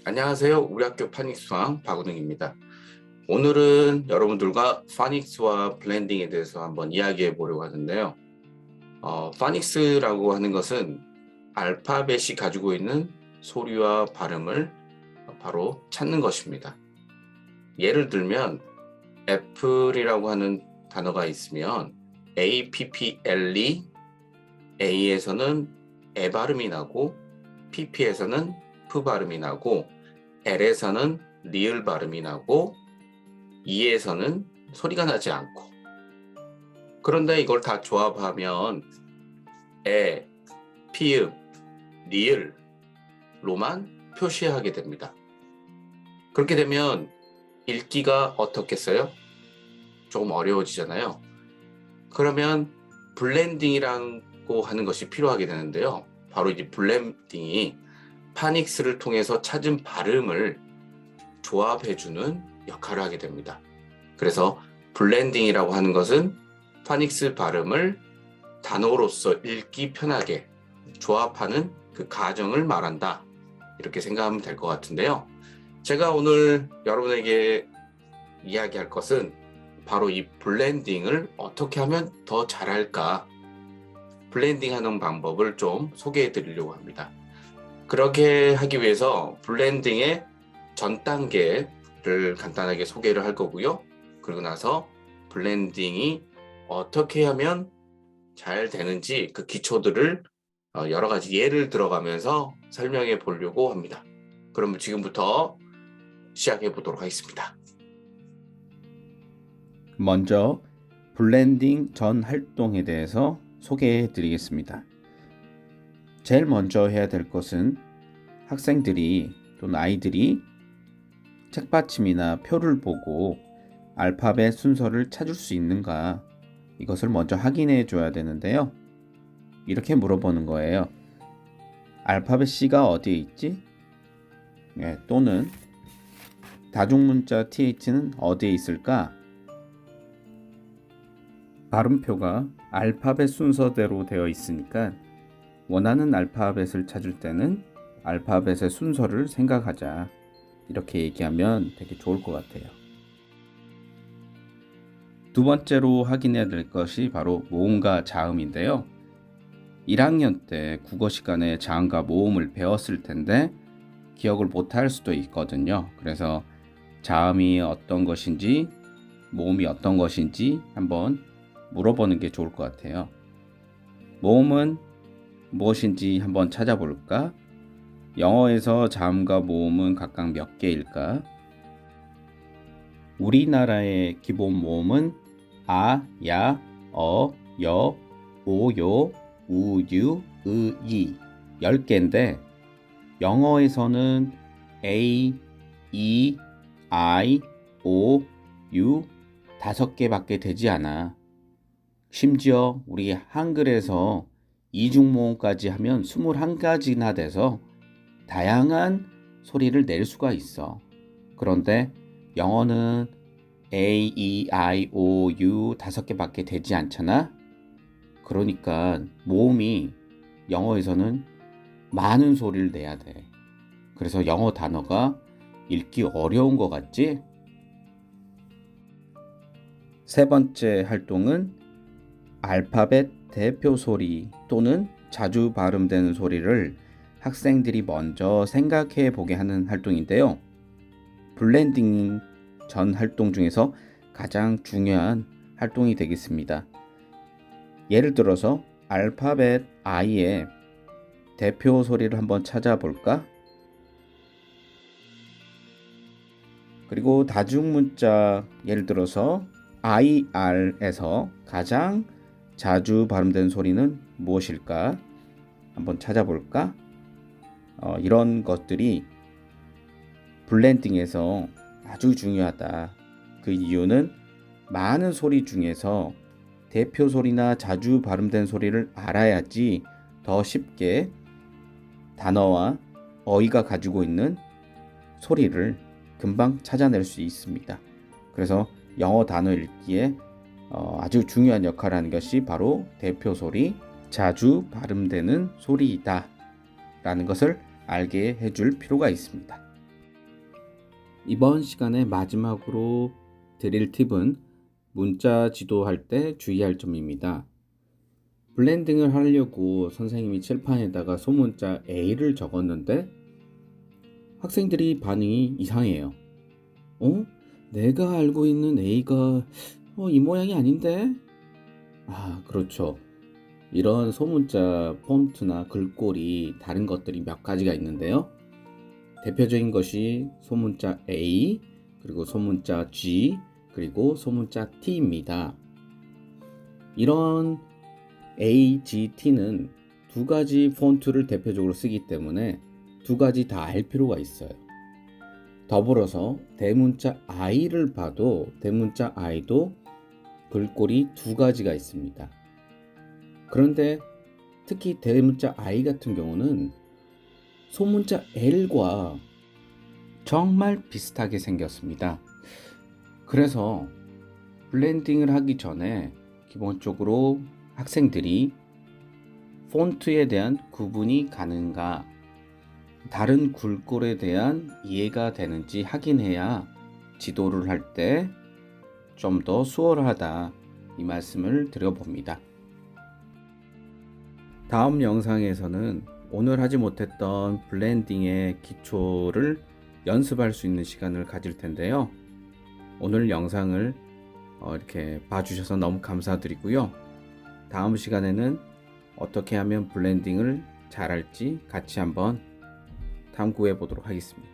안녕하세요. 우리 학교 파닉스왕 박우등입니다. 오늘은 여러분들과 파닉스와 블렌딩에 대해서 한번 이야기해 보려고 하는데요. 파닉스라고 하는 것은 알파벳이 가지고 있는 소리와 발음을 바로 찾는 것입니다. 예를 들면 애플이라고 하는 단어가 있으면 APPLE, A에서는 에 발음이 나고 PP에서는 P 발음이 나고 L에서는 리을 발음이 나고 E에서는 소리가 나지 않고, 그런데 이걸 다 조합하면 에, 피읍, 리을로만 표시하게 됩니다. 그렇게 되면 읽기가 어떻겠어요? 조금 어려워지잖아요. 그러면 블렌딩이라고 하는 것이 필요하게 되는데요. 바로 이제 블렌딩이 파닉스를 통해서 찾은 발음을 조합해주는 역할을 하게 됩니다. 그래서 블렌딩이라고 하는 것은 파닉스 발음을 단어로서 읽기 편하게 조합하는 그 과정을 말한다, 이렇게 생각하면 될 것 같은데요. 제가 오늘 여러분에게 이야기할 것은 바로 이 블렌딩을 어떻게 하면 더 잘할까, 블렌딩 하는 방법을 좀 소개해 드리려고 합니다. 그렇게 하기 위해서 블렌딩의 전 단계를 간단하게 소개를 할 거고요. 그리고 나서 블렌딩이 어떻게 하면 잘 되는지 그 기초들을 여러 가지 예를 들어가면서 설명해 보려고 합니다. 그럼 지금부터 시작해 보도록 하겠습니다. 먼저 블렌딩 전 활동에 대해서 소개해 드리겠습니다. 제일 먼저 해야 될 것은 학생들이 또는 아이들이 책받침이나 표를 보고 알파벳 순서를 찾을 수 있는가, 이것을 먼저 확인해 줘야 되는데요. 이렇게 물어보는 거예요. 알파벳 C가 어디에 있지? 또는 다중문자 TH는 어디에 있을까? 발음표가 알파벳 순서대로 되어 있으니까 원하는 알파벳을 찾을 때는 알파벳의 순서를 생각하자, 이렇게 얘기하면 되게 좋을 것 같아요. 두 번째로 확인해야 될 것이 바로 모음과 자음인데요. 1학년 때 국어 시간에 자음과 모음을 배웠을 텐데 기억을 못할 수도 있거든요. 그래서 자음이 어떤 것인지 모음이 어떤 것인지 한번 물어보는 게 좋을 것 같아요. 모음은 무엇인지 한번 찾아볼까? 영어에서 자음과 모음은 각각 몇 개일까? 우리나라의 기본 모음은 아, 야, 어, 여, 오, 요, 우, 유, 으, 이 10개인데 영어에서는 A, E, I, O, U 5개밖에 되지 않아. 심지어 우리 한글에서 이중모음까지 하면 21가지나 돼서 다양한 소리를 낼 수가 있어. 그런데 영어는 A, E, I, O, U 5개밖에 되지 않잖아. 그러니까 모음이 영어에서는 많은 소리를 내야 돼. 그래서 영어 단어가 읽기 어려운 것 같지? 세 번째 활동은 알파벳 대표 소리 또는 자주 발음되는 소리를 학생들이 먼저 생각해 보게 하는 활동인데요. 블렌딩 전 활동 중에서 가장 중요한 활동이 되겠습니다. 예를 들어서 알파벳 I의 대표 소리를 한번 찾아볼까? 그리고 다중문자 예를 들어서 IR에서 가장 자주 발음되는 소리는 무엇일까? 한번 찾아볼까? 이런 것들이 블렌딩에서 아주 중요하다. 그 이유는 많은 소리 중에서 대표 소리나 자주 발음된 소리를 알아야지 더 쉽게 단어와 어휘가 가지고 있는 소리를 금방 찾아낼 수 있습니다. 그래서 영어 단어 읽기에 아주 중요한 역할을 하는 것이 바로 대표 소리, 자주 발음되는 소리이다 라는 것을 알게 해줄 필요가 있습니다. 이번 시간에 마지막으로 드릴 팁은 문자 지도할 때 주의할 점입니다. 블렌딩을 하려고 선생님이 칠판에다가 소문자 A를 적었는데 학생들이 반응이 이상해요. 내가 알고 있는 A가 이 모양이 아닌데? 그렇죠. 이런 소문자 폰트나 글꼴이 다른 것들이 몇 가지가 있는데요. 대표적인 것이 소문자 A, 그리고 소문자 G, 그리고 소문자 T입니다. 이런 A, G, T는 두 가지 폰트를 대표적으로 쓰기 때문에 두 가지 다 알 필요가 있어요. 더불어서 대문자 I를 봐도 대문자 I도 글꼴이 두 가지가 있습니다. 그런데 특히 대문자 I 같은 경우는 소문자 L과 정말 비슷하게 생겼습니다. 그래서 블렌딩을 하기 전에 기본적으로 학생들이 폰트에 대한 구분이 가는가, 다른 글꼴에 대한 이해가 되는지 확인해야 지도를 할 때 좀 더 수월하다, 이 말씀을 드려봅니다. 다음 영상에서는 오늘 하지 못했던 블렌딩의 기초를 연습할 수 있는 시간을 가질 텐데요. 오늘 영상을 이렇게 봐주셔서 너무 감사드리고요. 다음 시간에는 어떻게 하면 블렌딩을 잘할지 같이 한번 탐구해 보도록 하겠습니다.